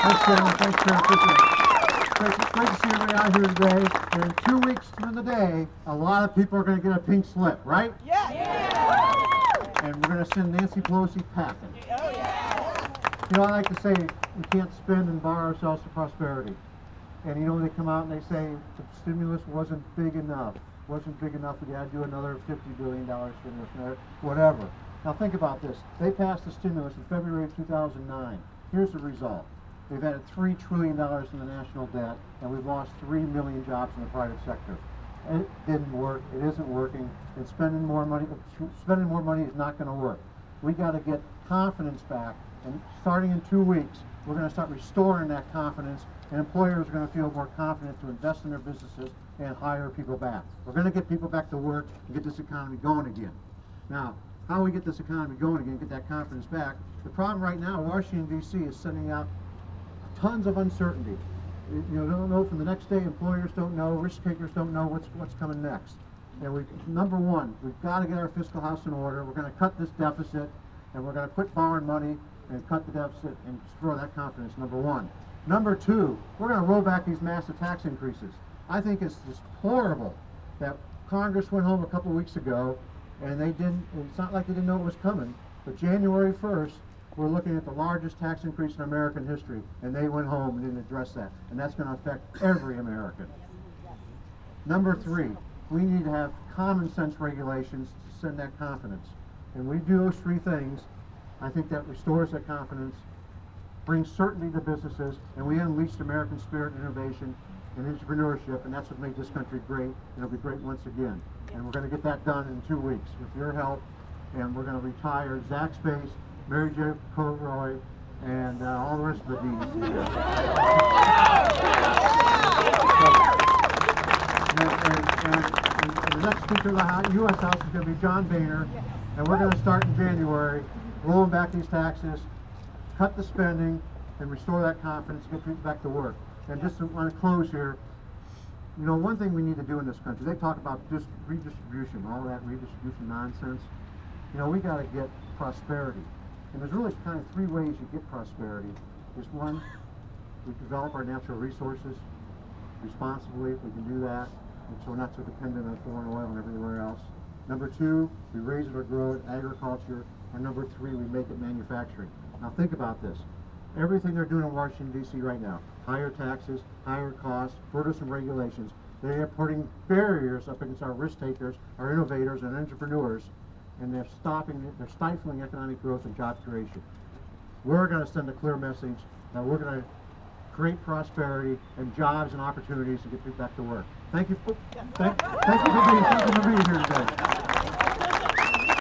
Thanks, Chairman. Thanks, Chairman. Great to see everybody out here today. And in 2 weeks from the day, a lot of people are going to get a pink slip, right? Yeah. And we're going to send Nancy Pelosi packing. Oh, yeah. You know, I like to say we can't spend and borrow ourselves to prosperity. And you know, they come out and they say the stimulus wasn't big enough. Wasn't big enough, we had to do another $50 billion stimulus, whatever. Now think about this. They passed the stimulus in February of 2009. Here's the result. They've added $3 trillion in the national debt, and we've lost 3 million jobs in the private sector. And it didn't work. It isn't working. And spending more money is not going to work. We got to get confidence back. And starting in 2 weeks, we're going to start restoring that confidence, and employers are going to feel more confident to invest in their businesses and hire people back. We're going to get people back to work and get this economy going again. Now, how we get this economy going again, get that confidence back, the problem right now, Washington, D.C. is sending out tons of uncertainty. You know, don't know from the next day, employers don't know, risk takers don't know what's coming next. And number one, we've got to get our fiscal house in order. We're going to cut this deficit, and we're going to quit borrowing money and cut the deficit and restore that confidence, number one. Number two, we're going to roll back these massive tax increases. I think it's deplorable that Congress went home a couple of weeks ago and it's not like they didn't know it was coming, but January 1st, we're looking at the largest tax increase in American history, and they went home and didn't address that. And that's going to affect every American. Number three, we need to have common sense regulations to send that confidence. And we do those three things. I think that restores that confidence, brings certainty to businesses, and we unleash American spirit and innovation and entrepreneurship, and that's what made this country great, and it'll be great once again. And we're going to get that done in 2 weeks with your help, and we're going to retire Zach Space, Mary Jo Colroy, and all the rest of the deans. And the next Speaker of the U.S. House is going to be John Boehner, and we're going to start in January, rolling back these taxes, cut the spending, and restore that confidence, get people back to work. And just want to close here, you know, one thing we need to do in this country, they talk about just redistribution, all that redistribution nonsense. You know, we got to get prosperity. And there's really kind of three ways you get prosperity. There's one, we develop our natural resources responsibly, if we can do that, and so we're not so dependent on foreign oil and everywhere else. Number two, we raise it or grow it, agriculture. And number three, we make it manufacturing. Now think about this. Everything they're doing in Washington, D.C. right now, higher taxes, higher costs, burdensome regulations, they are putting barriers up against our risk takers, our innovators, and entrepreneurs, and they're stifling economic growth and job creation. We're going to send a clear message that we're going to create prosperity and jobs and opportunities to get people back to work. Thank you for being here today.